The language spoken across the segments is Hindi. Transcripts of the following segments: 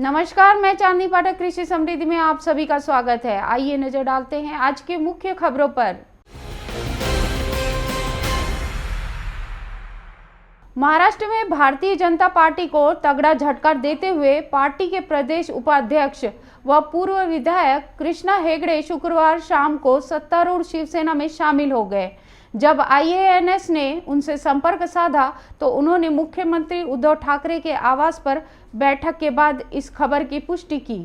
नमस्कार, मैं चांदनी पाठक कृषि समृद्धि में आप सभी का स्वागत है। आइए नजर डालते हैं आज के मुख्य खबरों पर। महाराष्ट्र में भारतीय जनता पार्टी को तगड़ा झटका देते हुए पार्टी के प्रदेश उपाध्यक्ष व पूर्व विधायक कृष्णा हेगड़े शुक्रवार शाम को सत्तारूढ़ शिवसेना में शामिल हो गए। जब आईएएनएस ने उनसे संपर्क साधा तो उन्होंने मुख्यमंत्री उद्धव ठाकरे के आवास पर बैठक के बाद इस खबर की पुष्टि की।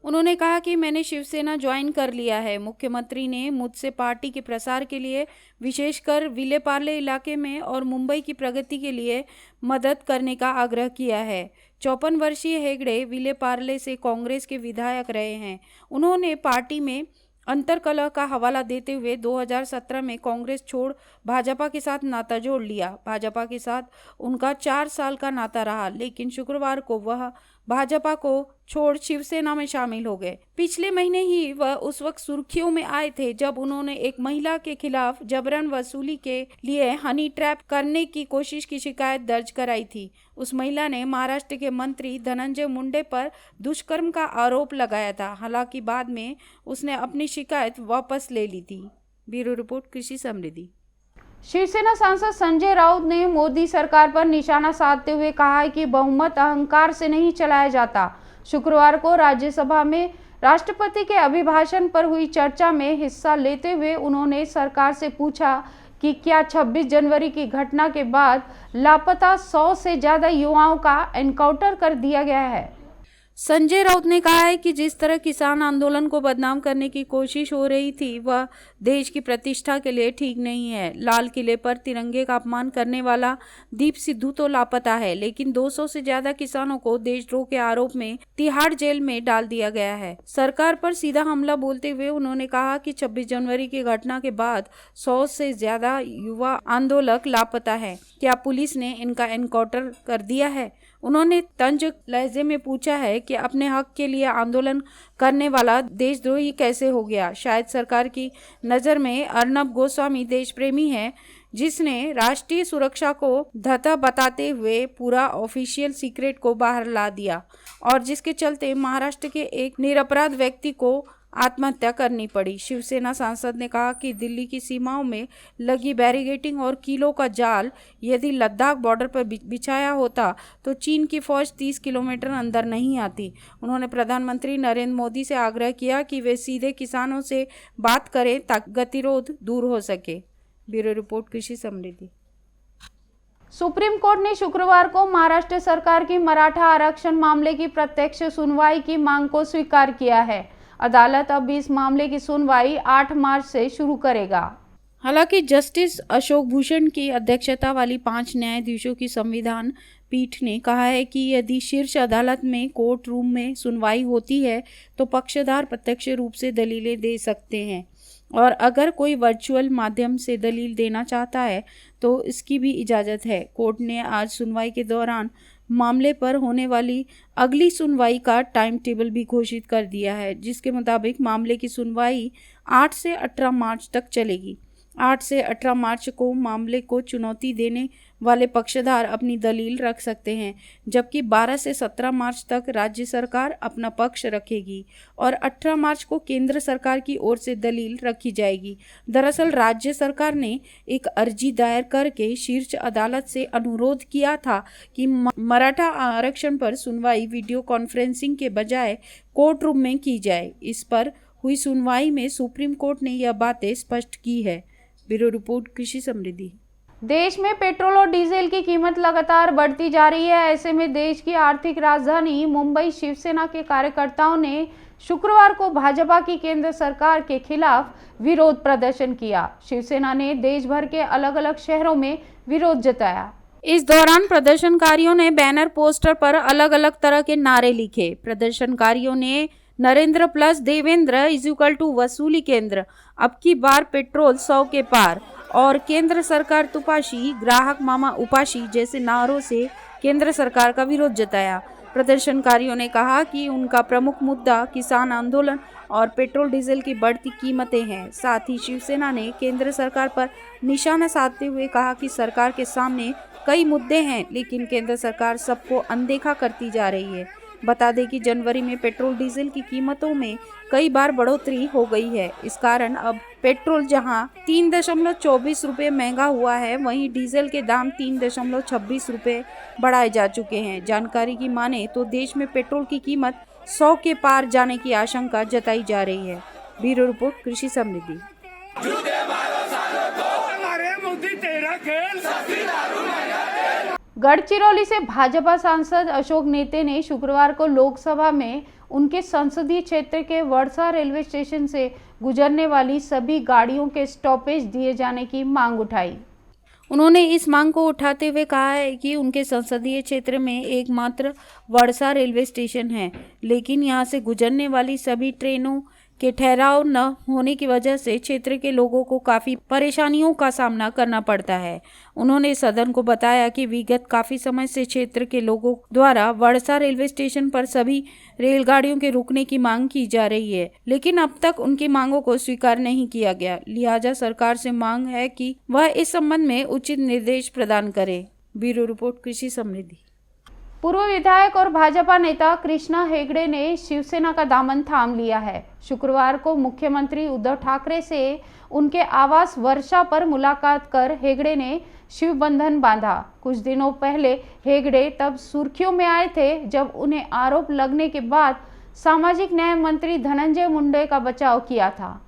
उन्होंने कहा कि मैंने शिवसेना ज्वाइन कर लिया है। मुख्यमंत्री ने मुझसे पार्टी के प्रसार के लिए, विशेषकर विलेपार्ले इलाके में और मुंबई की प्रगति के लिए मदद करने का आग्रह किया है। 54 वर्षीय हेगड़े विलेपार्ले से कांग्रेस के विधायक रहे हैं। उन्होंने पार्टी में अंतर्कलह का हवाला देते हुए 2017 में कांग्रेस छोड़ भाजपा के साथ नाता जोड़ लिया। भाजपा के साथ उनका 4 साल का नाता रहा, लेकिन शुक्रवार को वह भाजपा को छोड़ शिवसेना में शामिल हो गए। पिछले महीने ही वह उस वक्त सुर्खियों में आए थे जब उन्होंने एक महिला के खिलाफ जबरन वसूली के लिए हनी ट्रैप करने की कोशिश की शिकायत दर्ज कराई थी। उस महिला ने महाराष्ट्र के मंत्री धनंजय मुंडे पर दुष्कर्म का आरोप लगाया था। हालांकि बाद में उसने अपनी शिकायत वापस ले ली थी। ब्यूरो रिपोर्ट, कृषि समृद्धि। शिवसेना सांसद संजय राउत ने मोदी सरकार पर निशाना साधते हुए कहा है कि बहुमत अहंकार से नहीं चलाया जाता। शुक्रवार को राज्यसभा में राष्ट्रपति के अभिभाषण पर हुई चर्चा में हिस्सा लेते हुए उन्होंने सरकार से पूछा कि क्या 26 जनवरी की घटना के बाद लापता 100 से ज्यादा युवाओं का एनकाउंटर कर दिया गया है। संजय राउत ने कहा है कि जिस तरह किसान आंदोलन को बदनाम करने की कोशिश हो रही थी वह देश की प्रतिष्ठा के लिए ठीक नहीं है। लाल किले पर तिरंगे का अपमान करने वाला दीप सिद्धू तो लापता है, लेकिन 200 से ज्यादा किसानों को देशद्रोह के आरोप में तिहाड़ जेल में डाल दिया गया है। सरकार पर सीधा हमला बोलते हुए उन्होंने कहा कि 26 जनवरी की घटना के बाद 100 से ज्यादा युवा आंदोलक लापता है। क्या पुलिस ने इनका एनकाउंटर कर दिया है? उन्होंने तंज लहजे में पूछा है कि अपने हक के लिए आंदोलन करने वाला देशद्रोही कैसे हो गया। शायद सरकार की नज़र में अर्नब गोस्वामी देश प्रेमी है, जिसने राष्ट्रीय सुरक्षा को धता बताते हुए पूरा ऑफिशियल सीक्रेट को बाहर ला दिया और जिसके चलते महाराष्ट्र के एक निरपराध व्यक्ति को आत्महत्या करनी पड़ी। शिवसेना सांसद ने कहा कि दिल्ली की सीमाओं में लगी बैरिकेडिंग और कीलों का जाल यदि लद्दाख बॉर्डर पर बिछाया होता तो चीन की फौज 30 किलोमीटर अंदर नहीं आती। उन्होंने प्रधानमंत्री नरेंद्र मोदी से आग्रह किया कि वे सीधे किसानों से बात करें ताकि गतिरोध दूर हो सके। ब्यूरो रिपोर्ट, कृषि समृद्धि। सुप्रीम कोर्ट ने शुक्रवार को महाराष्ट्र सरकार की मराठा आरक्षण मामले की प्रत्यक्ष सुनवाई की मांग को स्वीकार किया है। अदालत अब इस मामले की सुनवाई 8 मार्च से शुरू करेगा। हालांकि जस्टिस अशोक भूषण की अध्यक्षता वाली 5 न्यायाधीशों की संविधान पीठ ने कहा है कि यदि शीर्ष अदालत में कोर्ट रूम में सुनवाई होती है तो पक्षधर प्रत्यक्ष रूप से दलीलें दे सकते हैं और अगर कोई वर्चुअल माध्यम से दलील देना चाहता है तो इसकी भी इजाज़त है। कोर्ट ने आज सुनवाई के दौरान मामले पर होने वाली अगली सुनवाई का टाइम टेबल भी घोषित कर दिया है, जिसके मुताबिक मामले की सुनवाई 8 से 18 मार्च तक चलेगी। 8 से 18 मार्च को मामले को चुनौती देने वाले पक्षधर अपनी दलील रख सकते हैं, जबकि 12 से 17 मार्च तक राज्य सरकार अपना पक्ष रखेगी और 18 मार्च को केंद्र सरकार की ओर से दलील रखी जाएगी। दरअसल राज्य सरकार ने एक अर्जी दायर करके शीर्ष अदालत से अनुरोध किया था कि मराठा आरक्षण पर सुनवाई वीडियो कॉन्फ्रेंसिंग के बजाय कोर्ट रूम में की जाए। इस पर हुई सुनवाई में सुप्रीम कोर्ट ने यह बातें स्पष्ट की है। ब्यूरो रिपोर्ट, कृषि समृद्धि। देश में पेट्रोल और डीजल की कीमत लगातार बढ़ती जा रही है। ऐसे में देश की आर्थिक राजधानी मुंबई शिवसेना के कार्यकर्ताओं ने शुक्रवार को भाजपा की केंद्र सरकार के खिलाफ विरोध प्रदर्शन किया। शिवसेना ने देश भर के अलग अलग शहरों में विरोध जताया। इस दौरान प्रदर्शनकारियों ने बैनर पोस्टर पर अलग अलग तरह के नारे लिखे। प्रदर्शनकारियों ने नरेंद्र प्लस देवेंद्र = वसूली केंद्र, अब की बार पेट्रोल 100 के पार और केंद्र सरकार तुपाशी, ग्राहक मामा उपाशी जैसे नारों से केंद्र सरकार का विरोध जताया। प्रदर्शनकारियों ने कहा कि उनका प्रमुख मुद्दा किसान आंदोलन और पेट्रोल डीजल की बढ़ती कीमतें हैं। साथ ही शिवसेना ने केंद्र सरकार पर निशाना साधते हुए कहा कि सरकार के सामने कई मुद्दे हैं, लेकिन केंद्र सरकार सबको अनदेखा करती जा रही है। बता दें कि जनवरी में पेट्रोल डीजल की कीमतों में कई बार बढ़ोतरी हो गई है। इस कारण अब पेट्रोल जहां 3.24 रुपये महंगा हुआ है, वहीं डीजल के दाम 3.26 रुपये बढ़ाए जा चुके हैं। जानकारी की माने तो देश में पेट्रोल की कीमत 100 के पार जाने की आशंका जताई जा रही है। ब्यूरो रिपोर्ट, कृषि समृद्धि। गढ़चिरौली से भाजपा सांसद अशोक नेते ने शुक्रवार को लोकसभा में उनके संसदीय क्षेत्र के वर्षा रेलवे स्टेशन से गुजरने वाली सभी गाड़ियों के स्टॉपेज दिए जाने की मांग उठाई। उन्होंने इस मांग को उठाते हुए कहा है कि उनके संसदीय क्षेत्र में एकमात्र वर्षा रेलवे स्टेशन है, लेकिन यहां से गुजरने वाली सभी ट्रेनों के ठहराव न होने की वजह से क्षेत्र के लोगों को काफ़ी परेशानियों का सामना करना पड़ता है। उन्होंने सदन को बताया कि विगत काफ़ी समय से क्षेत्र के लोगों द्वारा वर्षा रेलवे स्टेशन पर सभी रेलगाड़ियों के रुकने की मांग की जा रही है, लेकिन अब तक उनकी मांगों को स्वीकार नहीं किया गया। लिहाजा सरकार से मांग है कि वह इस संबंध में उचित निर्देश प्रदान करे। ब्यूरो रिपोर्ट, कृषि समृद्धि। पूर्व विधायक और भाजपा नेता कृष्णा हेगड़े ने शिवसेना का दामन थाम लिया है। शुक्रवार को मुख्यमंत्री उद्धव ठाकरे से उनके आवास वर्षा पर मुलाकात कर हेगड़े ने शिव बंधन बांधा। कुछ दिनों पहले हेगड़े तब सुर्खियों में आए थे जब उन्हें आरोप लगने के बाद सामाजिक न्याय मंत्री धनंजय मुंडे का बचाव किया था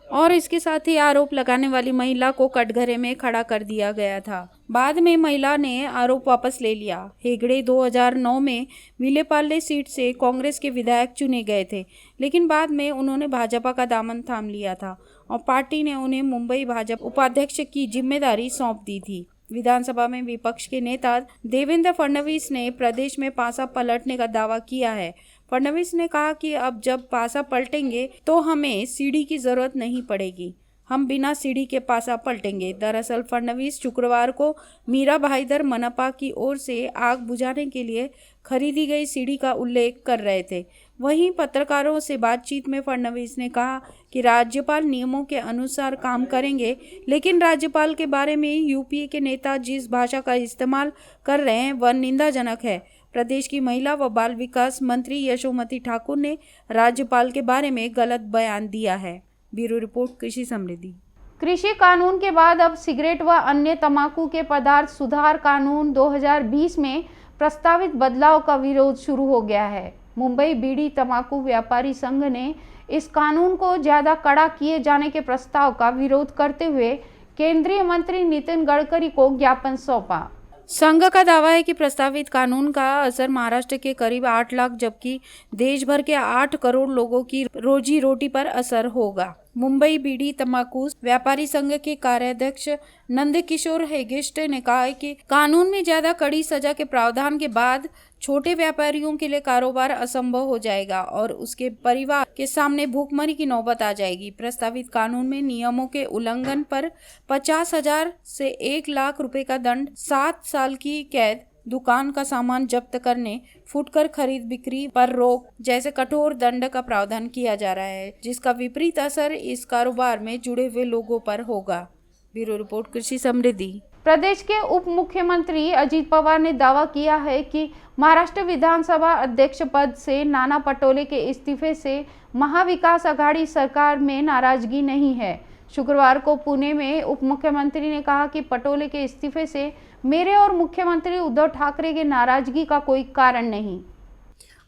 और इसके साथ ही आरोप लगाने वाली महिला को कटघरे में खड़ा कर दिया गया था। बाद में महिला ने आरोप वापस ले लिया। हेगड़े 2009 में विलेपार्ले सीट से कांग्रेस के विधायक चुने गए थे, लेकिन बाद में उन्होंने भाजपा का दामन थाम लिया था और पार्टी ने उन्हें मुंबई भाजपा उपाध्यक्ष की जिम्मेदारी सौंप दी थी। विधानसभा में विपक्ष के नेता देवेंद्र फडणवीस ने प्रदेश में पासा पलटने का दावा किया है। फडणवीस ने कहा कि अब जब पासा पलटेंगे तो हमें सीढ़ी की जरूरत नहीं पड़ेगी, हम बिना सीढ़ी के पासा पलटेंगे। दरअसल फडणवीस शुक्रवार को मीरा भाईदर मनपा की ओर से आग बुझाने के लिए खरीदी गई सीढ़ी का उल्लेख कर रहे थे। वहीं पत्रकारों से बातचीत में फडणवीस ने कहा कि राज्यपाल नियमों के अनुसार काम करेंगे, लेकिन राज्यपाल के बारे में यूपीए के नेता जिस भाषा का इस्तेमाल कर रहे हैं वह निंदाजनक है। प्रदेश की महिला व बाल विकास मंत्री यशोमती ठाकुर ने राज्यपाल के बारे में गलत बयान दिया है। ब्यूरो रिपोर्ट, कृषि समृद्धि। कृषि कानून के बाद अब सिगरेट व अन्य तंबाकू के पदार्थ सुधार कानून 2020 में प्रस्तावित बदलाव का विरोध शुरू हो गया है। मुंबई बीड़ी तंबाकू व्यापारी संघ ने इस कानून को ज्यादा कड़ा किए जाने के प्रस्ताव का विरोध करते हुए केंद्रीय मंत्री नितिन गडकरी को ज्ञापन सौंपा। संघ का दावा है कि प्रस्तावित कानून का असर महाराष्ट्र के करीब 8 लाख जबकि देश भर के 8 करोड़ लोगों की रोजी रोटी पर असर होगा। मुंबई बीड़ी तंबाकू व्यापारी संघ के कार्याध्यक्ष नंदकिशोर हेगेष्टे ने कहा है कि कानून में ज्यादा कड़ी सजा के प्रावधान के बाद छोटे व्यापारियों के लिए कारोबार असंभव हो जाएगा और उसके परिवार के सामने भूखमरी की नौबत आ जाएगी। प्रस्तावित कानून में नियमों के उल्लंघन पर 50,000 से 1 लाख रुपए का दंड, 7 साल की कैद, दुकान का सामान जब्त करने, फुटकर खरीद बिक्री पर रोक जैसे कठोर दंड का प्रावधान किया जा रहा है, जिसका विपरीत असर इस कारोबार में जुड़े हुए लोगों पर होगा। ब्यूरो रिपोर्ट, कृषि समृद्धि। प्रदेश के उप मुख्यमंत्री अजित पवार ने दावा किया है कि महाराष्ट्र विधानसभा अध्यक्ष पद से नाना पटोले के इस्तीफे से महाविकास आघाड़ी सरकार में नाराजगी नहीं है। शुक्रवार को पुणे में उप मुख्यमंत्री ने कहा कि पटोले के इस्तीफे से मेरे और मुख्यमंत्री उद्धव ठाकरे के नाराजगी का कोई कारण नहीं।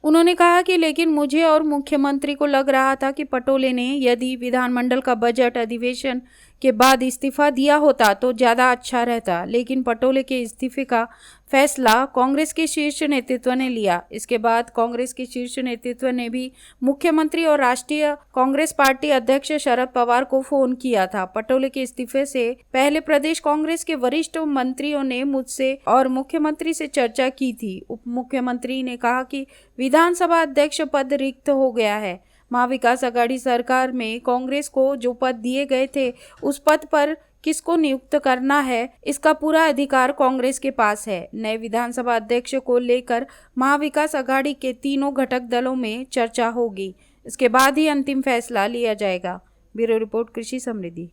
उन्होंने कहा कि लेकिन मुझे और मुख्यमंत्री को लग रहा था कि पटोले ने यदि विधानमंडल का बजट अधिवेशन के बाद इस्तीफा दिया होता तो ज़्यादा अच्छा रहता, लेकिन पटोले के इस्तीफे का फैसला कांग्रेस के शीर्ष नेतृत्व ने लिया। इसके बाद कांग्रेस के शीर्ष नेतृत्व ने भी मुख्यमंत्री और राष्ट्रीय कांग्रेस पार्टी अध्यक्ष शरद पवार को फोन किया था। पटोले के इस्तीफे से पहले प्रदेश कांग्रेस के वरिष्ठ मंत्रियों ने मुझसे और मुख्यमंत्री से चर्चा की थी। उप मुख्यमंत्री ने कहा कि विधानसभा अध्यक्ष पद रिक्त हो गया है। महाविकास आघाड़ी सरकार में कांग्रेस को जो पद दिए गए थे उस पद पर किसको नियुक्त करना है, इसका पूरा अधिकार कांग्रेस के पास है। नए विधानसभा अध्यक्ष को लेकर महाविकास आघाड़ी के तीनों घटक दलों में चर्चा होगी। इसके बाद ही अंतिम फैसला लिया जाएगा। ब्यूरो रिपोर्ट, कृषि समृद्धि।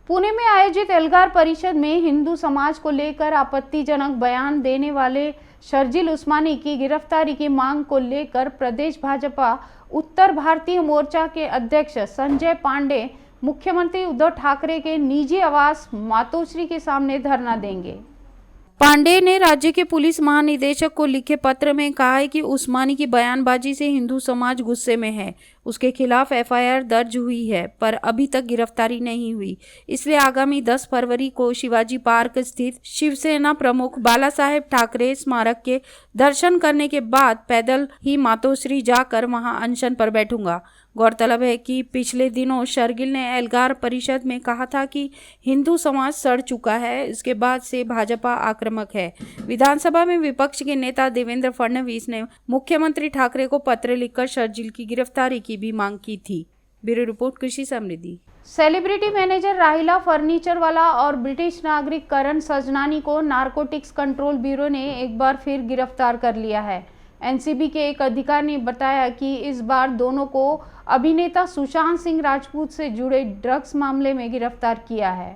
पुणे में आयोजित एल्गार परिषद में हिंदू समाज को लेकर आपत्तिजनक बयान देने वाले शर्जील उस्मानी की गिरफ्तारी की मांग को लेकर प्रदेश भाजपा उत्तर भारतीय मोर्चा के अध्यक्ष संजय पांडे मुख्यमंत्री उद्धव ठाकरे के निजी आवास मातोश्री के सामने धरना देंगे। पांडे ने राज्य के पुलिस महानिदेशक को लिखे पत्र में कहा है कि उस्मानी की बयानबाजी से हिंदू समाज गुस्से में है। उसके खिलाफ एफआईआर दर्ज हुई है पर अभी तक गिरफ्तारी नहीं हुई, इसलिए आगामी 10 फरवरी को शिवाजी पार्क स्थित शिवसेना प्रमुख बाला साहेब ठाकरे स्मारक के दर्शन करने के बाद पैदल ही मातोश्री जाकर वहां अनशन पर बैठूंगा। गौरतलब है कि पिछले दिनों शर्जील ने एल्गार परिषद में कहा था कि हिंदू समाज सड़ चुका है। इसके बाद से भाजपा आक्रामक है। विधानसभा में विपक्ष के नेता देवेंद्र फडणवीस ने मुख्यमंत्री ठाकरे को पत्र लिखकर शर्जील की गिरफ्तारी की भी मांग की थी। ब्यूरो रिपोर्ट, कृषि समृद्धि। सेलिब्रिटी मैनेजर राहिला फर्नीचर वाला और ब्रिटिश नागरिक करण सजनानी को नारकोटिक्स कंट्रोल ब्यूरो ने एक बार फिर गिरफ्तार कर लिया है। एनसीबी के एक अधिकारी ने बताया कि इस बार दोनों को अभिनेता सुशांत सिंह राजपूत से जुड़े ड्रग्स मामले में गिरफ्तार किया है।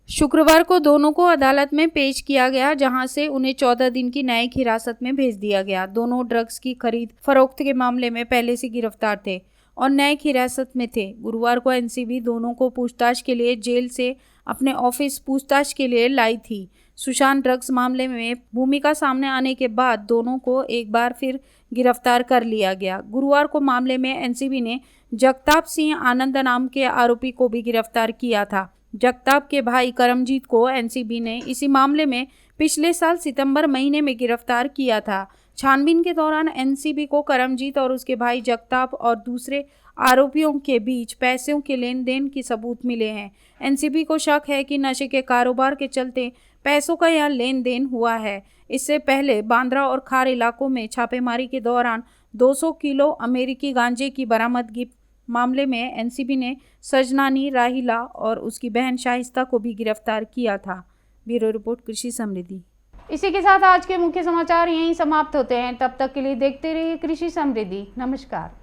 शुक्रवार को दोनों को अदालत में पेश किया गया, जहां से उन्हें 14 दिन की न्यायिक हिरासत में भेज दिया गया। दोनों ड्रग्स की खरीद फरोख्त के मामले में पहले से गिरफ्तार थे और न्यायिक हिरासत में थे। गुरुवार को एनसीबी दोनों को पूछताछ के लिए जेल से अपने ऑफिस पूछताछ के लिए लाई थी। सुशांत ड्रग्स मामले में भूमिका सामने आने के बाद दोनों को एक बार फिर गिरफ्तार कर लिया गया। गुरुवार को मामले में एनसीबी ने जगताप सिंह आनंद नाम के आरोपी को भी गिरफ्तार किया था। जगताप के भाई करमजीत को एनसीबी ने इसी मामले में पिछले साल सितंबर महीने में गिरफ्तार किया था। छानबीन के दौरान एनसीबी को करमजीत और उसके भाई जगताप और दूसरे आरोपियों के बीच पैसों के लेन देन के सबूत मिले हैं। एनसीबी को शक है कि नशे के कारोबार के चलते पैसों का यह लेन देन हुआ है। इससे पहले बांद्रा और खार इलाकों में छापेमारी के दौरान 200 किलो अमेरिकी गांजे की बरामदगी मामले में एनसीबी ने सजनानी, राहिला और उसकी बहन शाइस्ता को भी गिरफ्तार किया था। ब्यूरो रिपोर्ट, कृषि समृद्धि। इसी के साथ आज के मुख्य समाचार यहीं समाप्त होते हैं। तब तक के लिए देखते रहिए कृषि समृद्धि। नमस्कार।